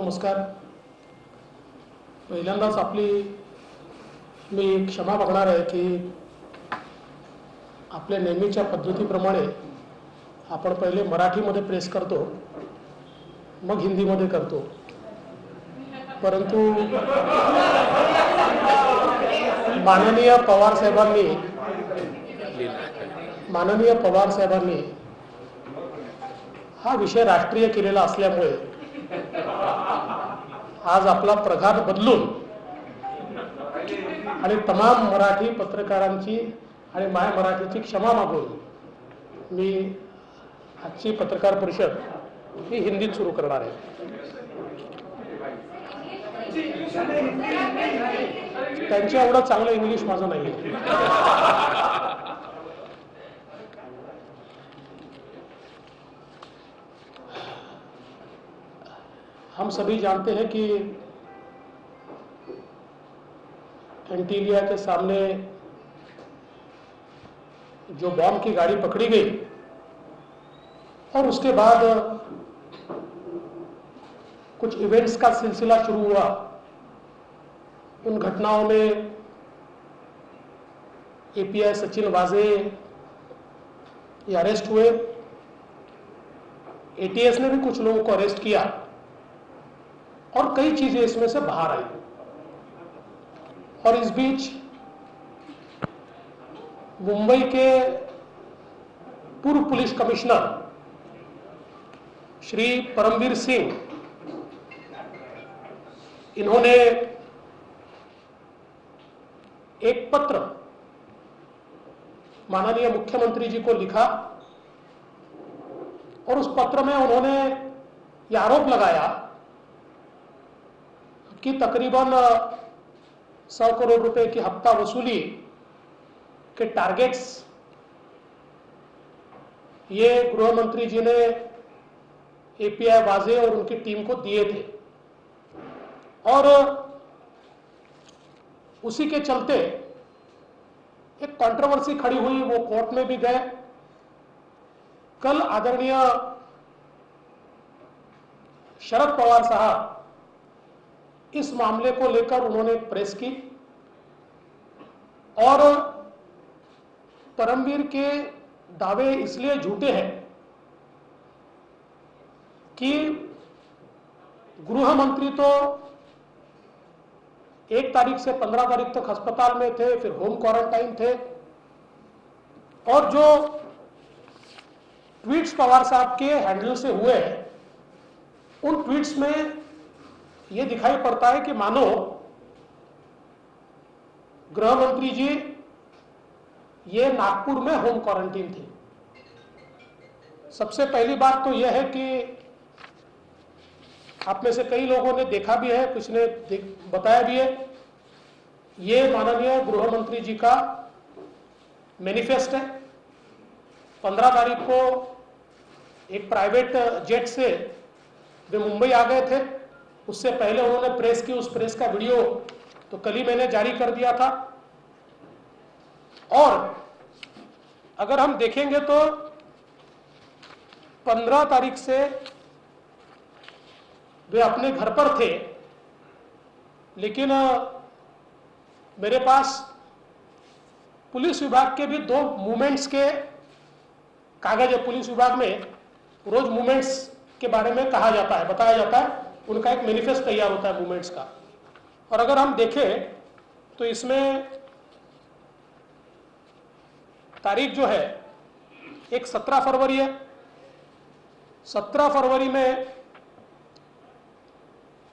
नमस्कार. पहिल्यांदाच मी क्षमा मागणार आहे की आपल्या नेहमीच्या पद्धतीप्रमाणे आपण पहिले मराठीमध्ये प्रेस करतो, मग हिंदीमध्ये करतो. परंतु माननीय पवार साहेबांनी हा विषय राष्ट्रीय केलेला असल्यामुळे आज आपला प्रघात बदलून आणि तमाम मराठी पत्रकारांची आणि माय मराठीची क्षमा मागून मी आजची पत्रकार परिषद ही हिंदीत सुरू करणार आहे. त्यांच्या एवढं चांगलं इंग्लिश माझं नाही आहे. हम सभी जानते हैं कि एंटीलिया के सामने जो बॉम्ब की गाड़ी पकड़ी गई और उसके बाद कुछ इवेंट्स का सिलसिला शुरू हुआ. उन घटनाओं में एपीआई सचिन वाजे ये अरेस्ट हुए. एटीएस ने भी कुछ लोगों को अरेस्ट किया और कई चीजें इसमें से बाहर आई. और इस बीच मुंबई के पूर्व पुलिस कमिश्नर श्री परमवीर सिंह, इन्होंने एक पत्र माननीय मुख्यमंत्री जी को लिखा और उस पत्र में उन्होंने ये आरोप लगाया कि तकरीबन 100 करोड़ रुपए की हफ्ता वसूली के टारगेट्स ये गृह मंत्री जी ने एपीआई वाजे और उनकी टीम को दिए थे. और उसी के चलते एक कंट्रोवर्सी खड़ी हुई, वो कोर्ट में भी गए. कल आदरणीय शरद पवार साहब इस मामले को लेकर उन्होंने प्रेस की और परमवीर के दावे इसलिए झूठे हैं कि गृह मंत्री तो 1 तारीख से 15 तारीख तक अस्पताल में थे, फिर होम क्वारंटाइन थे. और जो ट्वीट्स पवार साहब के हैंडल से हुए, उन ट्वीट्स में यह दिखाई पड़ता है कि मानो गृह मंत्री जी ये नागपुर में होम क्वारंटाइन थे. सबसे पहली बात तो यह है कि आप में से कई लोगों ने देखा भी है, कुछ ने बताया भी है, ये माननीय गृह मंत्री जी का मैनिफेस्ट है. 15 तारीख को एक प्राइवेट जेट से वे मुंबई आ गए थे. उससे पहले उन्होंने प्रेस की, उस प्रेस का वीडियो तो कल ही मैंने जारी कर दिया था. और अगर हम देखेंगे तो 15 तारीख से वे अपने घर पर थे, लेकिन मेरे पास पुलिस विभाग के भी 2 मूवमेंट्स के कागज है. पुलिस विभाग में रोज मूवमेंट्स के बारे में कहा जाता है, बताया जाता है, उनका एक मैनिफेस्ट तैयार होता है मूवमेंट्स का. और अगर हम देखें तो इसमें तारीख जो है एक 17 फरवरी है. 17 फरवरी में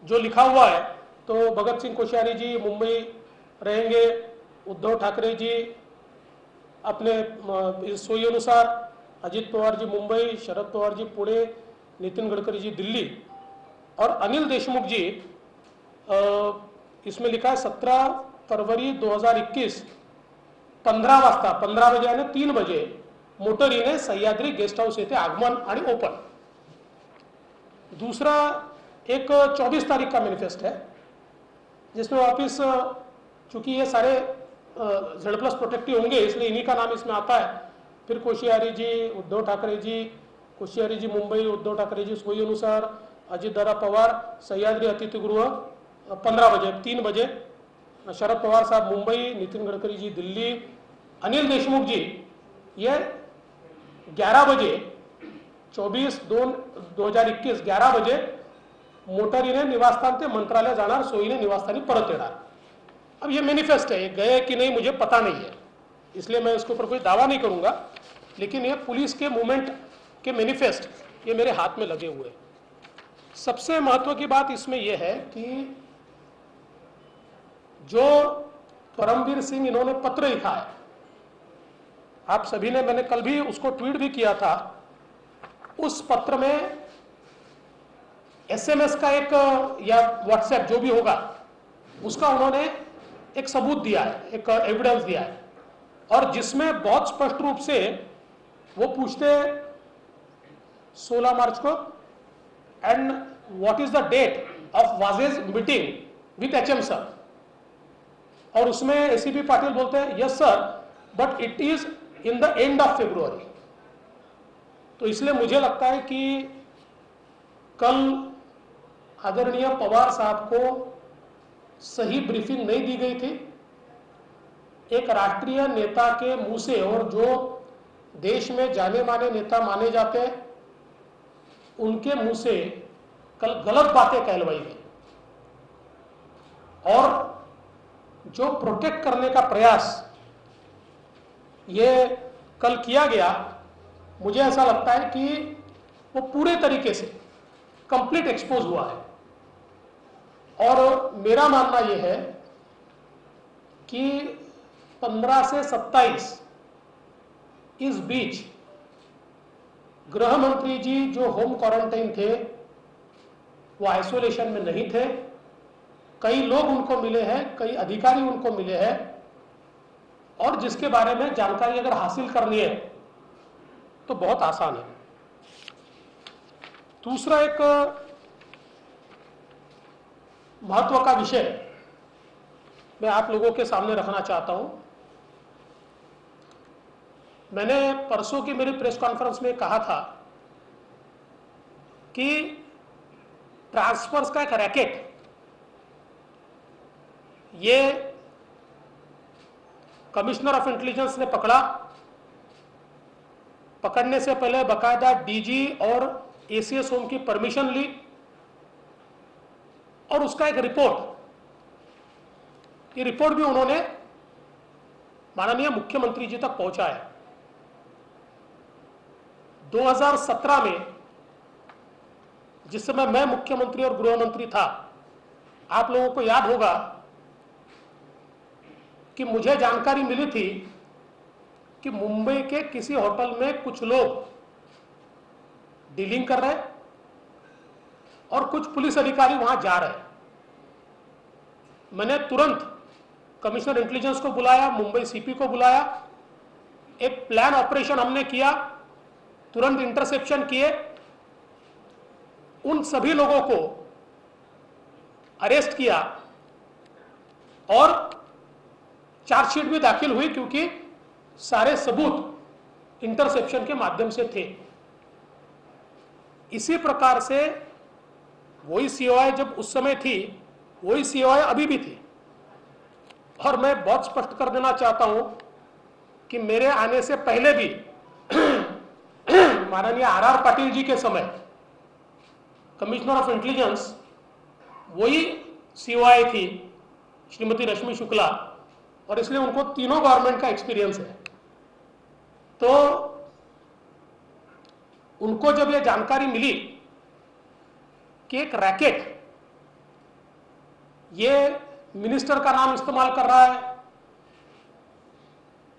जो लिखा हुआ है तो भगत सिंह कोश्यारी जी मुंबई रहेंगे, उद्धव ठाकरे जी अपने सोई अनुसार, अजित पवार जी मुंबई, शरद पवार जी पुणे, नितिन गडकरी जी दिल्ली और अनिल देशमुख जी इसमें लिखा है 17 फरवरी 2021 15 वाजता, 15 बजे आणि 3 बजे मोटरीने सह्याद्री गेस्ट हाऊस येथे आगमन आणि ओपन. दूसरा एक 24 तारीख का मैनिफेस्ट है जिसमें वापिस, चूंकि ये सारे Z+ प्रोटेक्टिव होंगे इसलिए इन्हीं का नाम इसमें आता है. फिर कोश्यारी जी, उद्धव ठाकरे जी, कोश्यारी जी मुंबई, उद्धव ठाकरे जी सोई अनुसार, अजितदादा पवार सह्याद्री अतिथीगृह 15 बजे, 3 बजे शरद पवार साहब मुंबई, नितिन गडकरी जी दिल्ली, अनिल देशमुख जी ये 11 बजे 24/2/2021 11 बजे मोटारीने निवासस्थान ते मंत्रालय जाणार, सोयीने निवासस्थानी परत येणार. अब ये मैनिफेस्ट है, गए कि नहीं मुझे पता नहीं है, इसलिए मैं इसके ऊपर कोई दावा नहीं करूंगा, लेकिन ये पुलिस के मूवमेंट के मैनिफेस्ट ये मेरे हाथ में लगे हुए. सबसे महत्व की बात इसमें यह है कि जो परमवीर सिंह इन्होंने पत्र लिखा है, आप सभी ने, मैंने कल भी उसको ट्वीट भी किया था, उस पत्र में एसएमएस का एक या व्हाट्सएप जो भी होगा उसका उन्होंने एक सबूत दिया है, एक एविडेंस दिया है, और जिसमें बहुत स्पष्ट रूप से वो पूछते 16 मार्च को and what is the date of Vaze's meeting with HM sir, और उसमें एसीपी पाटिल बोलते हैं yes sir but it is in the end of February. तो इसलिए मुझे लगता है कि कल आदरणीय पवार साहब को सही ब्रीफिंग नहीं दी गई थी. एक राष्ट्रीय नेता के मुंह से, और जो देश में जाने माने नेता माने जाते हैं, उनके मुंह से कल गलत बातें कहलवाई गई, और जो प्रोटेक्ट करने का प्रयास ये कल किया गया, मुझे ऐसा लगता है कि वो पूरे तरीके से कंप्लीट एक्सपोज हुआ है. और मेरा मानना यह है कि 15 से 27 इस बीच गृह मंत्री जी जो होम क्वारंटाइन थे वो आइसोलेशन में नहीं थे. कई लोग उनको मिले हैं, कई अधिकारी उनको मिले हैं, और जिसके बारे में जानकारी अगर हासिल करनी है तो बहुत आसान है. दूसरा एक महत्व का विषय मैं आप लोगों के सामने रखना चाहता हूं. मैंने परसों की मेरी प्रेस कॉन्फ्रेंस में कहा था कि ट्रांसफर्स का एक रैकेट ये कमिश्नर ऑफ इंटेलिजेंस ने पकड़ा. पकड़ने से पहले बकायदा डीजी और एसीएस होम की परमिशन ली, और उसका एक रिपोर्ट, ये रिपोर्ट भी उन्होंने माननीय मुख्यमंत्री जी तक पहुंचाया. 2017 में जिस समय मैं मुख्यमंत्री और गृह मंत्री था, आप लोगों को याद होगा कि मुझे जानकारी मिली थी कि मुंबई के किसी होटल में कुछ लोग डीलिंग कर रहे हैं और कुछ पुलिस अधिकारी वहां जा रहे हैं. मैंने तुरंत कमिश्नर इंटेलिजेंस को बुलाया, मुंबई सीपी को बुलाया, एक प्लान ऑपरेशन हमने किया, तुरंत इंटरसेप्शन किए, उन सभी लोगों को अरेस्ट किया और चार्जशीट भी दाखिल हुई, क्योंकि सारे सबूत इंटरसेप्शन के माध्यम से थे. इसी प्रकार से वही सीओआई जब उस समय थी, वही सीओआई अभी भी थी. और मैं बहुत स्पष्ट कर देना चाहता हूं कि मेरे आने से पहले भी माननीय आर पाटिल जी के समय कमिश्नर ऑफ इंटेलिजेंस वही सीओआई थी, श्रीमती रश्मि शुक्ला, और इसलिए उनको तीनों गवर्नमेंट का एक्सपीरियंस है. तो उनको जब यह जानकारी मिली कि एक रैकेट ये मिनिस्टर का नाम इस्तेमाल कर रहा है,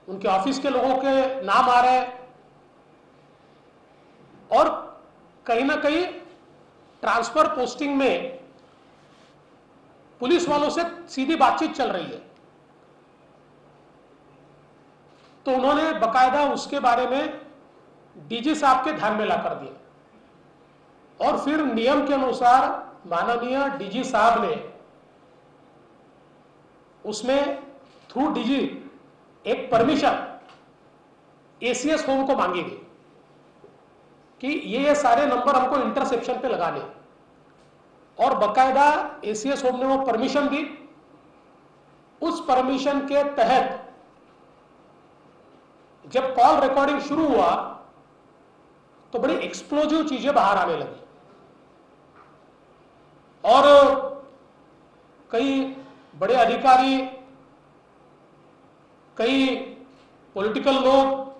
उनके ऑफिस के लोगों के नाम आ रहे हैं, और कहीं ना कहीं ट्रांसफर पोस्टिंग में पुलिस वालों से सीधी बातचीत चल रही है, तो उन्होंने बकायदा उसके बारे में डीजी साहब के ध्यान में ला कर दिया. और फिर नियम के अनुसार माननीय डीजी साहब ने उसमें थ्रू डीजी एक परमिशन एसीएस होम को मांगी गई कि ये सारे नंबर हमको इंटरसेप्शन पे लगाने. और बकायदा एसीएस होम ने वो परमिशन दी। उस परमिशन के तहत जब कॉल रिकॉर्डिंग शुरू हुआ तो बड़ी एक्सप्लोजिव चीजें बाहर आने लगी और कई बड़े अधिकारी, कई पॉलिटिकल लोग,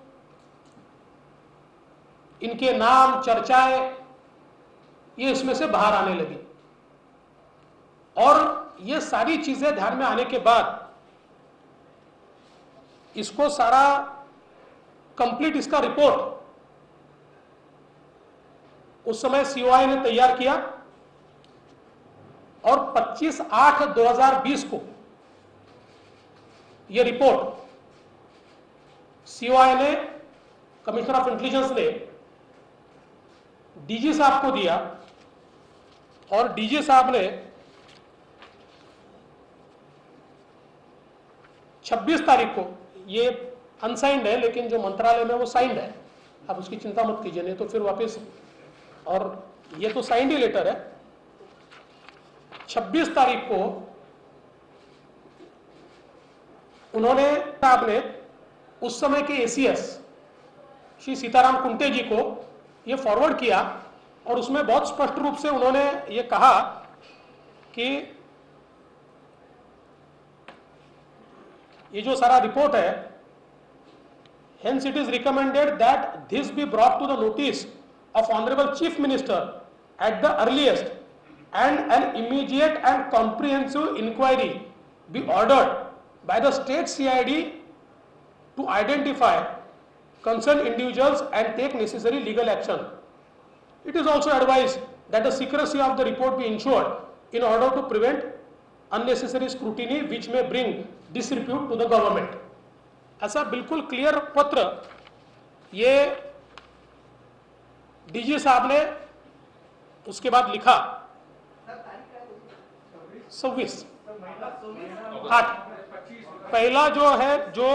इनके नाम, चर्चाएं ये इसमें से बाहर आने लगी। और ये सारी चीजें ध्यान में आने के बाद इसको सारा कंप्लीट इसका रिपोर्ट उस समय सीओआई ने तैयार किया और 25/8/2020 को यह रिपोर्ट सीओआई ने, कमिश्नर ऑफ इंटेलिजेंस ने डीजी साहब को दिया और डीजी साहब ने 26 तारीख को, ये अनसाइंड है लेकिन जो मंत्रालय में वो साइंड है, आप उसकी चिंता मत कीजिए, नहीं तो फिर वापस, और ये तो साइंड ही लेटर है। 26 तारीख को उन्होंने, आपने उस समय के एसीएस श्री सीताराम कुंटे जी को ये फॉरवर्ड किया और उसमें बहुत स्पष्ट रूप से उन्होंने ये कहा कि ये जो सारा रिपोर्ट है, hence it is recommended that this be brought to the notice of Honorable Chief Minister at the earliest and an immediate and comprehensive inquiry be ordered by the state CID to identify concerned individuals and take necessary legal action. It is also advised that the secrecy of the report be ensured in order to prevent unnecessary scrutiny which may bring disrepute to the government. ऐसा बिल्कुल clear पत्र ये DG साहब ने उसके बाद लिखा 26/8। पहला जो है जो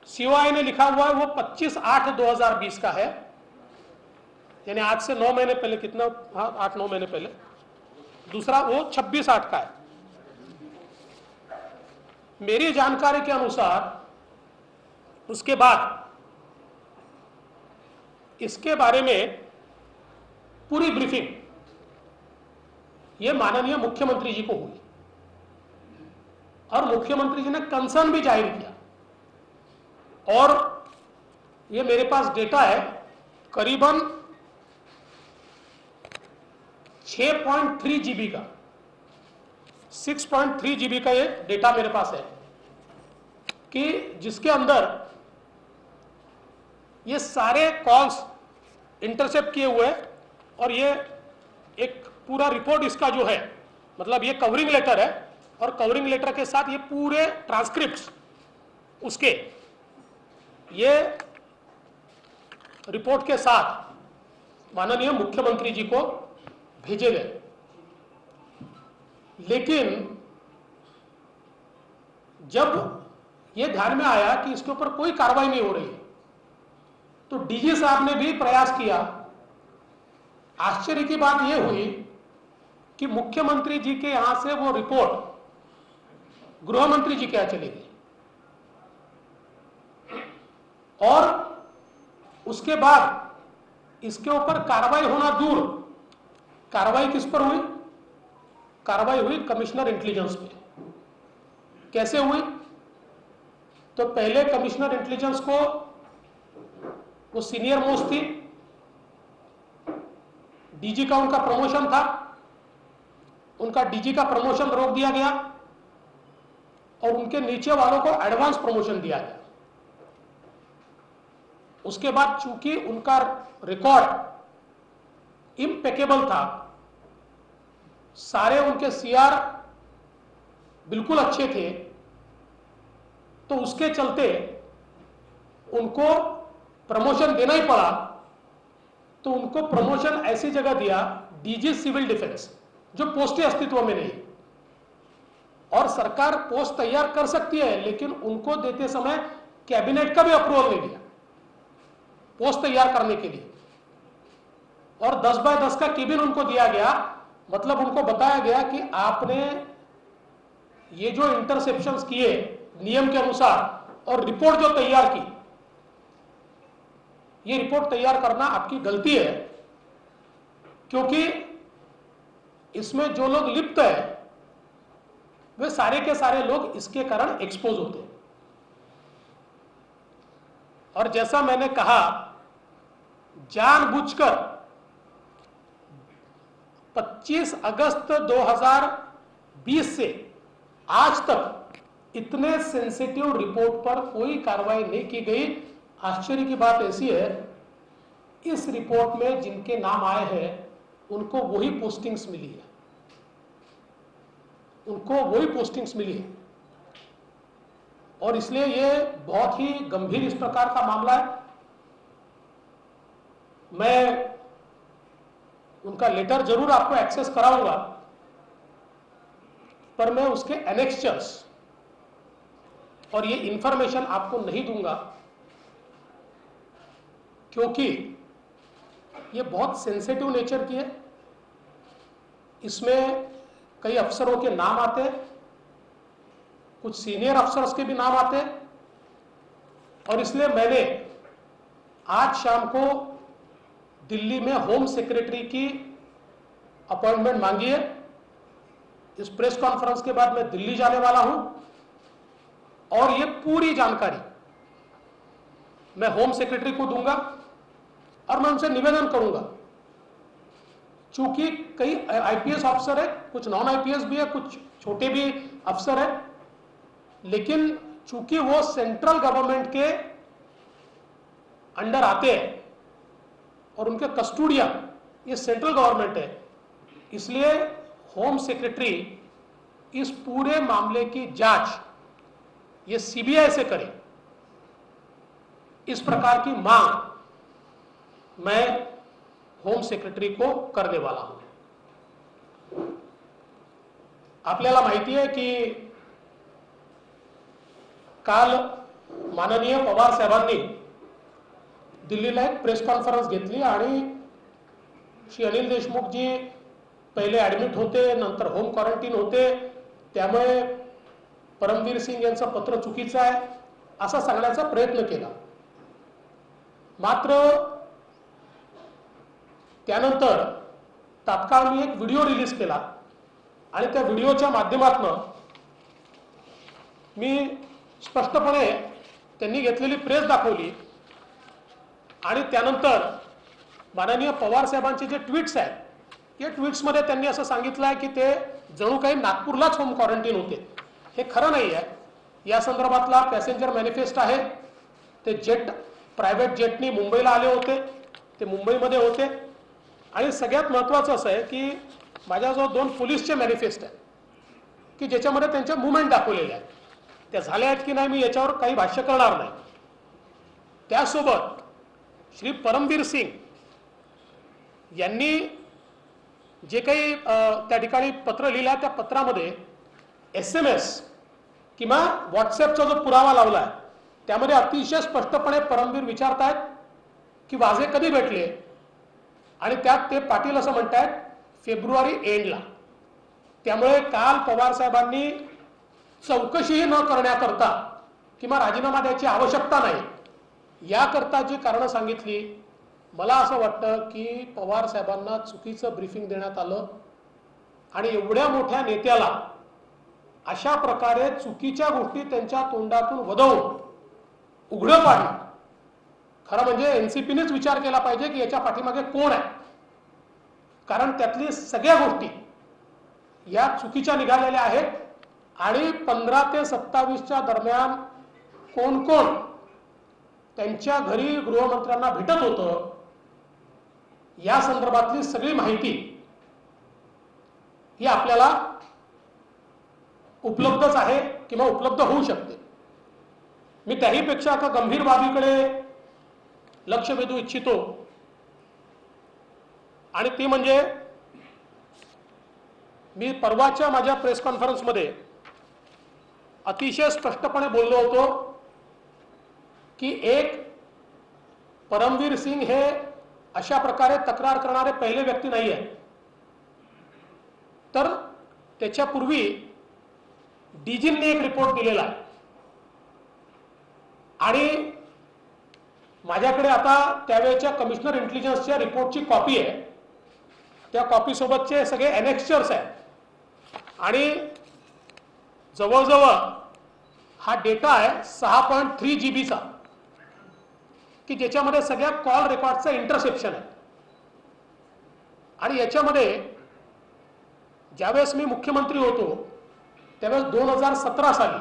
सीओआई ने लिखा हुआ है वो 25/8/2020 का है, यानी आज से 9 महीने पहले, कितना, हाँ 8-9 महीने पहले। दूसरा वो 26/8 का है। मेरी जानकारी के अनुसार उसके बाद इसके बारे में पूरी ब्रीफिंग ये माननीय मुख्यमंत्री जी को हुई और मुख्यमंत्री जी ने कंसर्न भी जाहिर किया और ये मेरे पास डेटा है, करीबन 6.3 GB का, 6.3 GB का ये डेटा मेरे पास है कि जिसके अंदर ये सारे कॉल्स इंटरसेप्ट किए हुए और ये एक पूरा रिपोर्ट इसका जो है, मतलब ये कवरिंग लेटर है और कवरिंग लेटर के साथ ये पूरे ट्रांसक्रिप्ट्स उसके ये रिपोर्ट के साथ माननीय मुख्यमंत्री जी को भेजे गए। लेकिन जब ये ध्यान में आया कि इसके ऊपर कोई कार्रवाई नहीं हो रही है तो डीजी साहब ने भी प्रयास किया। आश्चर्य की बात यह हुई कि मुख्यमंत्री जी के यहां से वो रिपोर्ट गृह मंत्री जी के यहां चली गई और उसके बाद इसके ऊपर कार्रवाई होना दूर, कार्रवाई किस पर हुई? कार्रवाई हुई कमिश्नर इंटेलिजेंस पे। कैसे हुई? तो पहले कमिश्नर इंटेलिजेंस को, वो सीनियर मोस्ट थी, डीजी का उनका प्रमोशन था, उनका डीजी का प्रमोशन रोक दिया गया और उनके नीचे वालों को एडवांस प्रमोशन दिया गया। उसके बाद चूंकि उनका रिकॉर्ड इम्पेकेबल था, सारे उनके सीआर बिल्कुल अच्छे थे, तो उसके चलते उनको प्रमोशन देना ही पड़ा। तो उनको प्रमोशन ऐसी जगह दिया, डीजी सिविल डिफेंस, जो पोस्टें अस्तित्व में नहीं, और सरकार पोस्ट तैयार कर सकती है लेकिन उनको देते समय कैबिनेट का भी अप्रूवल नहीं दिया पोस्ट तैयार करने के लिए। और 10 बाय 10 का केबिन उनको दिया गया। मतलब उनको बताया गया कि आपने ये जो इंटरसेप्शंस किए नियम के अनुसार और रिपोर्ट जो तैयार की, ये रिपोर्ट तैयार करना आपकी गलती है, क्योंकि इसमें जो लोग लिप्त है वे सारे के सारे लोग इसके कारण एक्सपोज होते हैं। और जैसा मैंने कहा, जानबूझकर 25 अगस्त 2020 से आज तक इतने सेंसिटिव रिपोर्ट पर कोई कार्रवाई नहीं की गई। आश्चर्य की बात ऐसी है, इस रिपोर्ट में जिनके नाम आए हैं उनको वही पोस्टिंग्स मिली है, उनको वही पोस्टिंग्स मिली है। और इसलिए ये बहुत ही गंभीर इस प्रकार का मामला है। मैं उनका लेटर जरूर आपको एक्सेस कराऊंगा, पर मैं उसके एनेक्चर्स और ये इंफॉर्मेशन आपको नहीं दूंगा, क्योंकि ये बहुत सेंसिटिव नेचर की है। इसमें कई अफसरों के नाम आते हैं, कुछ सीनियर अफसर्स के भी नाम आते हैं, और इसलिए मैंने आज शाम को दिल्ली में होम सेक्रेटरी की अपॉइंटमेंट मांगी है। इस प्रेस कॉन्फ्रेंस के बाद मैं दिल्ली जाने वाला हूं और ये पूरी जानकारी मैं होम सेक्रेटरी को दूंगा और मैं उनसे निवेदन करूंगा, चूंकि कई आईपीएस अफसर है, कुछ नॉन आईपीएस भी है, कुछ छोटे भी अफसर है, लेकिन चूंकि वो सेंट्रल गवर्नमेंट के अंडर आते हैं और उनके कस्टोडियन ये सेंट्रल गवर्नमेंट है, इसलिए होम सेक्रेटरी इस पूरे मामले की जांच ये सीबीआई से करे, इस प्रकार की मांग मैं होम सेक्रेटरी को करने वाला हूं। आपल्याला माहिती आहे की काल माननीय पवार साहेबांनी दिल्लीला एक प्रेस कॉन्फरन्स घेतली आणि श्री अनिल देशमुख जी पहिले ऍडमिट होते, नंतर होम क्वारंटाईन होते, त्यामुळे परमवीर सिंग यांचं पत्र चुकीचं आहे असा सांगण्याचा प्रयत्न केला। मात्र त्यानंतर तात्काळ मी एक व्हिडिओ रिलीज केला आणि त्या व्हिडिओच्या माध्यमातून मी स्पष्टपणे त्यांनी घेतलेली प्रेस दाखवली आणि त्यानंतर माननीय पवार साहेबांचे जे ट्वीट्स आहेत या ट्वीट्समध्ये त्यांनी असं सांगितलं आहे की ते जणू काही नागपूरलाच होम क्वारंटाईन होते। हे खरं नाही आहे। या संदर्भातला पॅसेंजर मॅनिफेस्ट आहे, ते जेट प्रायव्हेट जेटनी मुंबईला आले होते, ते मुंबईमध्ये होते आणि सगळ्यात महत्त्वाचं असं आहे की माझ्याजवळ 2 पोलीसचे मॅनिफेस्ट आहेत की ज्याच्यामध्ये त्यांच्या मूवमेंट दाखवलेल्या आहेत, त्या झाल्या आहेत की नाही मी याच्यावर काही भाष्य करणार नाही। त्यासोबत श्री परमवीर सिंग यांनी जे काही त्या ठिकाणी पत्र लिहिलं त्या पत्रामध्ये SMS किंवा व्हॉट्सॲपचा जो पुरावा लावला आहे त्यामध्ये अतिशय स्पष्टपणे परमवीर विचारतायत की वाजे कधी भेटले आणि त्यात ते पाटील असं म्हणतायत फेब्रुवारी एंडला। त्यामुळे काल पवार साहेबांनी चौकशीही न करण्याकरता किंवा राजीनामा द्यायची आवश्यकता नाही याकरता जी कारणं सांगितली, मला असं वाटतं की पवार साहेबांना चुकीचं ब्रीफिंग देण्यात आलं आणि एवढ्या मोठ्या नेत्याला अशा प्रकारे चुकीच्या गोष्टी त्यांच्या तोंडातून वदवून उघडं पाडलं। खरं म्हणजे एनसीपीनेच विचार केला पाहिजे की याच्या पाठीमागे कोण आहे, कारण त्यातली सगळ्या गोष्टी या चुकीच्या निघालेल्या आहेत आणि 15 ते 27च्या दरम्यान कोण कोण त्यांच्या घरी गृहमंत्र्यांना भेटत होतं या संदर्भातली सगळी माहिती ही आपल्याला उपलब्धच आहे किंवा उपलब्ध होऊ शकते। मी त्याहीपेक्षा एका गंभीर बाबीकडे लक्ष वेधू इच्छितो आणि ती म्हणजे मी परवाच्या माझ्या प्रेस कॉन्फरन्समध्ये अतिशय स्पष्टपणे बोललो होतो की एक परमवीर सिंग हे अशा प्रकारे तक्रार करणारे पहिले व्यक्ती नाही आहे। तर त्याच्यापूर्वी डीजींनी एक रिपोर्ट दिलेला आहे आणि माझ्याकडे आता त्यावेळेच्या कमिशनर इंटेलिजन्सच्या रिपोर्टची कॉपी आहे। त्या कॉपी सोबतचे सगळे एनेक्स्चर्स आहेत आणि जवळजवळ हा डेटा आहे 6.3 GB चा, की ज्याच्यामध्ये सगळ्या कॉल रेकॉर्डचं इंटरसेप्शन आहे। आणि याच्यामध्ये ज्यावेळेस मी मुख्यमंत्री होतो त्यावेळेस 2017 साली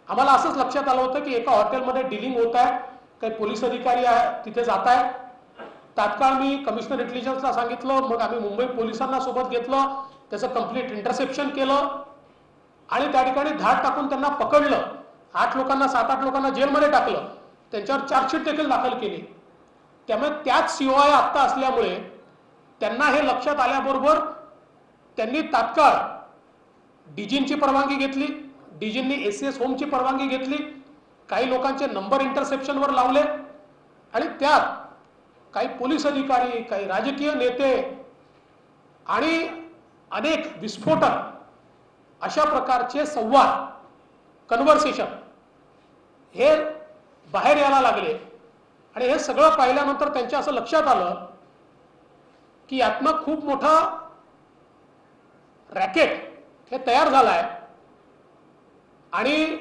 आम्हाला असंच लक्षात आलं होतं की एका हॉटेलमध्ये डीलिंग होत आहे, काही पोलीस अधिकारी तिथे जात आहेत। तात्काळ मी कमिशनर इंटेलिजन्सला सांगितलं, मग आम्ही मुंबई पोलिसांना सोबत घेतलं, त्याचं कंप्लीट इंटरसेप्शन केलं आणि त्या ठिकाणी धाड टाकून त्यांना पकडलं। 8 लोकांना 7-8 लोकांना जेलमध्ये टाकलं, त्यांच्यावर चार्जशीट देखील दाखल केली। त्यामुळे त्याच COI आत्ता असल्यामुळे त्यांना हे लक्षात आल्याबरोबर त्यांनी तात्काळ डीजींची परवानगी घेतली, डीजींनी ACS होमची परवानगी घेतली, काही लोकांचे नंबर इंटरसेप्शनवर लावले आणि त्यात काही पोलीस अधिकारी, काही राजकीय नेते आणि अनेक विस्फोटक अशा प्रकारचे संवाद, कन्व्हर्सेशन हे बाहेर यायला लागले। आणि हे सगळं पाहिल्यानंतर त्यांच्या असं लक्षात आलं की यातनं खूप मोठा रॅकेट हे तयार झालाय आणि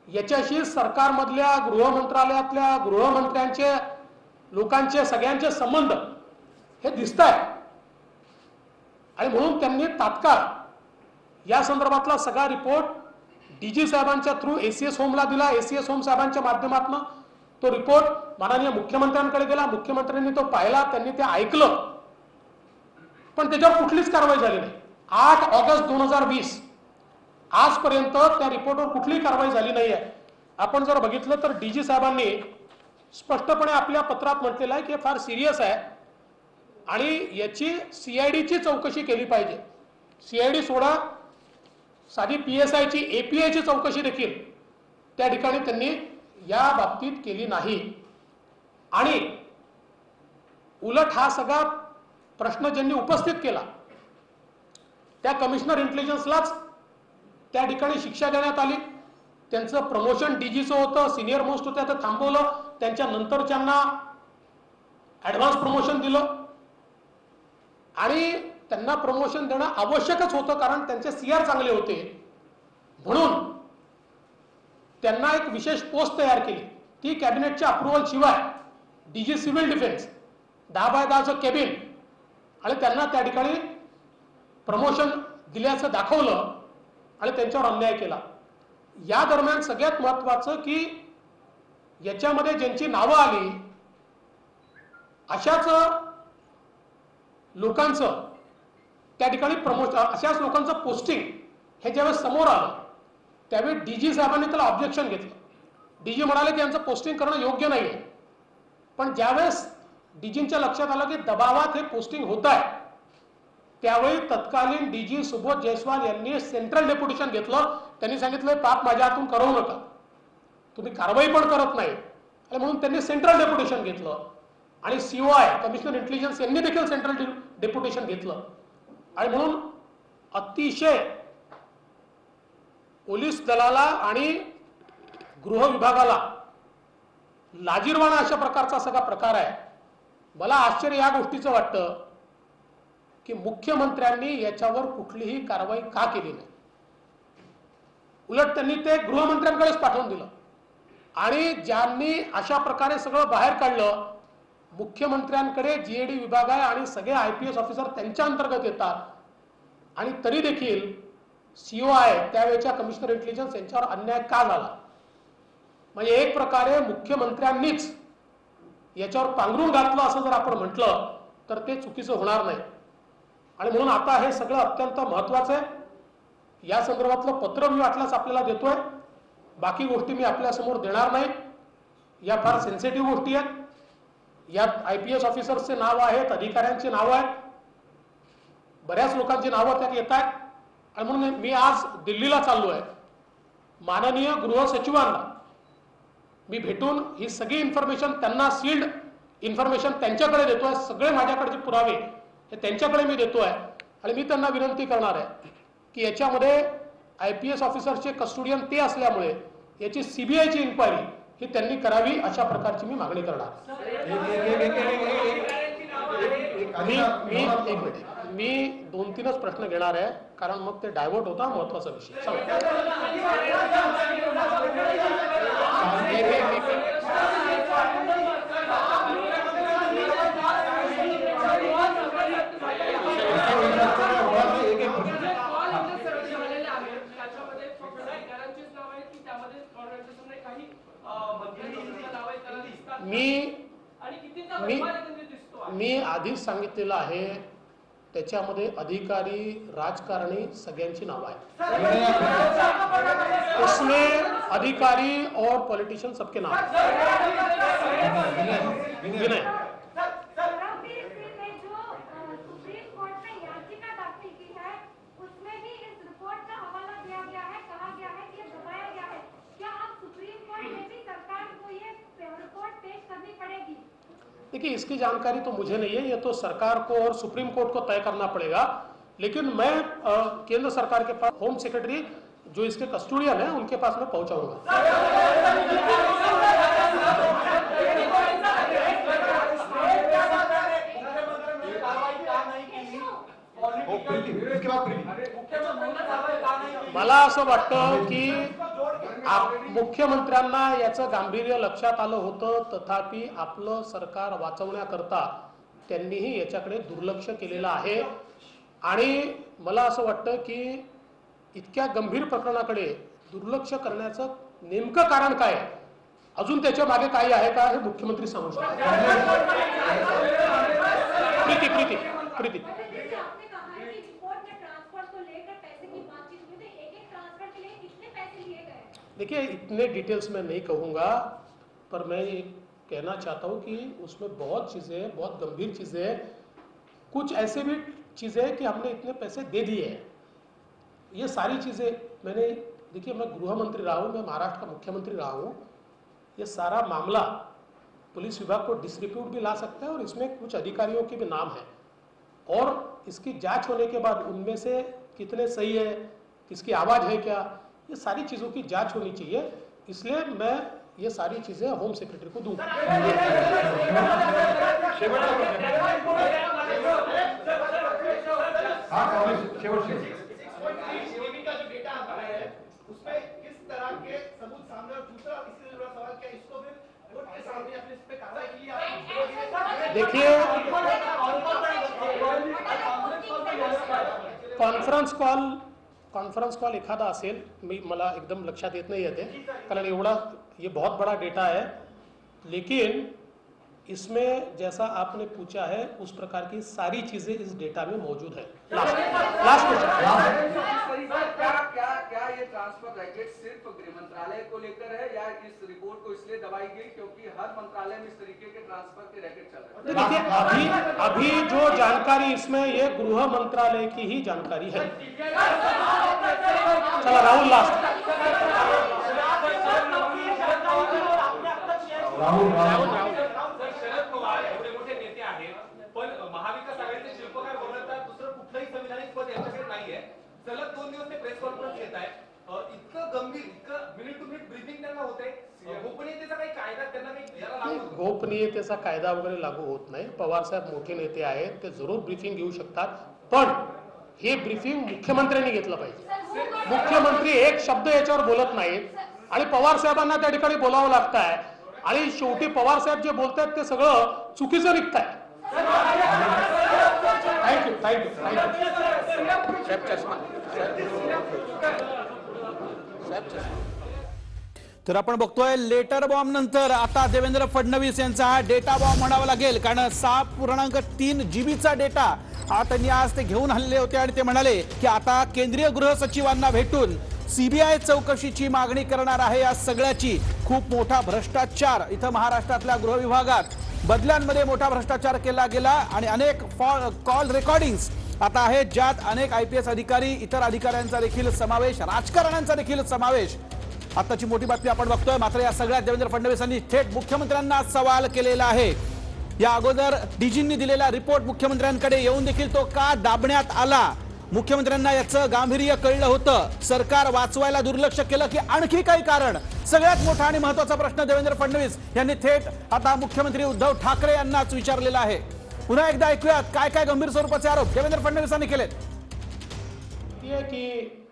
याच्याशी सरकारमधल्या गृह मंत्रालयातल्या गृहमंत्र्यांचे, लोकांचे, सगळ्यांचे संबंध हे दिसत आहेत। आणि म्हणून त्यांनी तात्काळ या संदर्भातला सगळा रिपोर्ट डीजी साहेबांच्या थ्रू ACS होमला दिला। ACS होम साहेबांच्या माध्यमातून तो रिपोर्ट माननीय मुख्यमंत्र्यांकडे गेला। मुख्यमंत्र्यांनी तो पाहिला, त्यांनी ते ऐकलं, पण त्याच्यावर कुठलीच कारवाई झाली नाही। 8 ऑगस्ट 2020 आजपर्यंत त्या रिपोर्टवर कुठलीही कारवाई झाली नाही आहे। आपण जर बघितलं तर डीजी साहेबांनी स्पष्टपणे आपल्या पत्रात म्हटलेलं आहे की हे फार सिरियस आहे आणि याची CIDची चौकशी केली पाहिजे। CID सोडा, साधी PSIची, APIची चौकशी देखील त्या ठिकाणी त्यांनी या बाबतीत केली नाही। आणि उलट हा सगळा प्रश्न ज्यांनी उपस्थित केला त्या कमिशनर इंटेलिजन्सलाच त्या ठिकाणी शिक्षा देण्यात आली। त्यांचं प्रमोशन डीजीचं होतं, सिनियर मोस्ट होतं, ते थांबवलं, त्यांच्या नंतरच्यांना ॲडव्हान्स प्रमोशन दिलं आणि त्यांना प्रमोशन देणं आवश्यकच होतं कारण त्यांचे CR चांगले होते। म्हणून त्यांना एक विशेष पोस्ट तयार केली, ती कॅबिनेटच्या अप्रुव्हल शिवाय डीजी सिव्हिल डिफेन्स 10x10चं केबिन, आणि त्यांना त्या ठिकाणी प्रमोशन दिल्याचं दाखवलं आणि त्यांच्यावर अन्याय केला। या दरम्यान सगळ्यात महत्त्वाचं की याच्यामध्ये ज्यांची नावं आली अशाच लोकांचं त्या ठिकाणी अशाच लोकांचं पोस्टिंग हे ज्यावेळेस समोर आलं त्यावेळी डीजी साहेबांनी त्याला ऑब्जेक्शन घेतलं। डीजी म्हणाले की यांचं पोस्टिंग करणं योग्य नाही आहे। पण ज्यावेळेस डीजींच्या लक्षात आलं की दबावात हे पोस्टिंग होत आहे त्यावेळी तत्कालीन डीजी सुबोध जयस्वाल यांनी सेंट्रल डेप्युटेशन घेतलं। त्यांनी सांगितलं पाप माझ्या हातून करू नका, तुम्ही कारवाई पण करत नाही, आणि म्हणून त्यांनी सेंट्रल डेप्युटेशन घेतलं आणि COI कमिशनर इंटेलिजन्स यांनी देखील सेंट्रल डेप्युटेशन घेतलं। आणि म्हणून अतिशय पोलीस दलाला आणि गृह विभागाला लाजिरवाणा अशा प्रकारचा सगळा प्रकार आहे। मला आश्चर्य या गोष्टीचं वाटतं की मुख्यमंत्र्यांनी याच्यावर कुठलीही कारवाई का केली नाही। उलट त्यांनी ते गृहमंत्र्यांकडेच पाठवून दिलं आणि ज्यांनी अशा प्रकारे सगळं बाहेर काढलं, मुख्यमंत्र्यांकडे GAD विभाग आहे आणि सगळे IPS ऑफिसर त्यांच्या अंतर्गत येतात आणि तरी देखील COI त्यावेळेच्या कमिशनर इंटेलिजन्स यांच्यावर अन्याय का झाला? म्हणजे एक प्रकारे मुख्यमंत्र्यांनीच याच्यावर पांघरून घातलं असं जर आपण म्हटलं तर ते चुकीचं होणार नाही। आणि म्हणून आता हे सगळं अत्यंत महत्त्वाचं आहे। या संदर्भातलं पत्र मी वाटल्यास आपल्याला देतोय, बाकी गोष्टी मी आपल्या समोर देणार नाही। या फार सेन्सिटिव्ह गोष्टी आहेत, यात IPS ऑफिसर्सचे नाव आहेत, अधिकाऱ्यांची नावं आहेत, बऱ्याच लोकांची नावं त्यात येत आहेत। आणि म्हणून मी आज दिल्लीला चाललो आहे, माननीय गृह सचिवांना मी भेटून ही सगळी इन्फॉर्मेशन त्यांना सील्ड इन्फॉर्मेशन त्यांच्याकडे देतोय, सगळे माझ्याकडचे पुरावे हे त्यांच्याकडे मी देतोय आणि मी त्यांना विनंती करणार आहे की याच्यामध्ये IPS ऑफिसरचे कस्टोडियन ते असल्यामुळे याची CBIची इन्क्वायरी ही त्यांनी करावी, अशा प्रकारची मी मागणी करणार. मी 2-3च प्रश्न घेणार आहे, कारण मग ते डायव्हर्ट होता महत्वाचा विषय. मी आधीच सांगितलेलं आहे, त्याच्यामध्ये अधिकारी, राजकारणी सगळ्यांची नाव आहे. उसमें अधिकारी और पॉलिटिशियन सबके नाम विनय. देखिए, इसकी जानकारी तो मुझे नहीं है, ये तो सरकार को और सुप्रीम कोर्ट को तय करना पड़ेगा. लेकिन मैं केंद्र सरकार के पास होम सेक्रेटरी जो इसके कस्टोडियन है उनके पास मैं पहुंचाऊंगा. मला असं वाटतं की मुख्यमंत्र्यांना याचं गांभीर्य लक्षात आलं होतं, तथापि आपलं सरकार वाचवण्याकरता त्यांनीही याच्याकडे दुर्लक्ष केलेलं आहे. आणि मला असं वाटतं की इतक्या गंभीर प्रकरणाकडे दुर्लक्ष करण्याचं नेमकं कारण काय आहे, अजून त्याच्या मागे काय आहे का, हे मुख्यमंत्री सांगू शकतात. प्रीति देखिए, इतने डिटेल्स में नहीं कहूँगा, पर मैं ये कहना चाहता हूँ कि उसमें बहुत चीज़ें, बहुत गंभीर चीज़ें हैं. कुछ ऐसे भी चीज़ें हैं कि हमने इतने पैसे दे दिए हैं. ये सारी चीज़ें मैंने, देखिए मैं गृह मंत्री रहा हूँ, मैं महाराष्ट्र का मुख्यमंत्री रहा हूँ. ये सारा मामला पुलिस विभाग को डिस्ट्रीब्यूट भी ला सकता है और इसमें कुछ अधिकारियों के भी नाम है, और इसकी जांच होने के बाद उनमें से कितने सही है, किसकी आवाज़ है क्या, ये सारी चीज़ों की जांच होनी चाहिए. इसलिए मैं ये सारी चीज़ें होम सेक्रेटरी को दूंगा. देखिए, कॉन्फ्रेंस कॉल एखादा असेल, मला एकदम लक्षात येत नाही येते, कारण एवढा ये बहुत बड़ा डेटा है. लेकिन इसमें जैसा आपने पूछा है उस प्रकार की सारी चीजें इस डेटा में मौजूद है. लास्ट क्या ये ट्रांसफर रैकेट सिर्फ गृह मंत्रालय को लेकर है, या इस रिपोर्ट को इसलिए दबाई गई क्योंकि हर मंत्रालय में इस तरीके के ट्रांसफर के रैकेट चल रहे हैं? देखिए, अभी जो जानकारी इसमें, ये गृह मंत्रालय की ही जानकारी है. चला राहुल लास्ट. राहुल शरद पवार एवढे मोठे नेते आहेत, पण महाविकास आघाडीचे शिल्पकार बनवतात, दुसरं कुठलंही संविधानिक पद यांच्याकडे नाहीये. सलग 2 दिवस ते प्रेस कॉन्फरन्स घेत आहेत. इतकं गंभीर, इतकं मिनिट टू मिनिट ब्रीफिंग त्यांना होते. गोपनीयतेचा काही कायदा त्यांना काही गोपनीयतेचा कायदा वगैरे लागू होत नाही. पवार साहेब मोठे नेते आहेत, ते जरूर ब्रीफिंग घेऊ शकतात, पण हे ब्रीफिंग मुख्यमंत्र्यांनी घेतलं पाहिजे. मुख्यमंत्री एक शब्द याच्यावर बोलत नाहीत आणि पवार साहेबांना त्या ठिकाणी बोलावं लागतं आहे, आणि शेवटी पवार साहेब जे बोलतात ते सगळं चुकीचं निघतंय. तर आपण बघतोय लेटर बॉम्ब नंतर आता देवेंद्र फडणवीस यांचा हा डेटा बॉम्ब म्हणावा लागेल, कारण 6.3 जीबीचा डेटा हा त्यांनी आज ते घेऊन हल्ले होते आणि ते म्हणाले की आता केंद्रीय गृह सचिवांना भेटून सीबीआय चौकशीची मागणी करणार आहे. या सगळ्याची खूप मोठा भ्रष्टाचार इथं महाराष्ट्रातल्या गृह विभागात बदल्यांमध्ये मोठा भ्रष्टाचार केला गेला आणि अनेक कॉल रेकॉर्डिंग्स आता आहेत, ज्यात अनेक IPS अधिकारी, इतर अधिकाऱ्यांचा देखील समावेश, राजकारण्यांचा देखील समावेश. आताची मोठी बातमी आपण बघतोय. मात्र या सगळ्यात देवेंद्र फडणवीसांनी थेट मुख्यमंत्र्यांना सवाल केलेला आहे. या अगोदर डीजींनी दिलेला रिपोर्ट मुख्यमंत्र्यांकडे येऊन देखील तो का दाबण्यात आला? मुख्यमंत्र्यांना याचं गांभीर्य कळलं होतं, सरकार वाचवायला दुर्लक्ष केलं की आणखी काही कारण? सगळ्यात मोठा आणि महत्त्वाचा प्रश्न देवेंद्र फडणवीस यांनी थेट आता मुख्यमंत्री उद्धव ठाकरे यांनाच विचारलेला आहे. पुन्हा एकदा ऐकूयात काय काय गंभीर स्वरूपाचे आरोप देवेंद्र फडणवीसांनी केलेत. की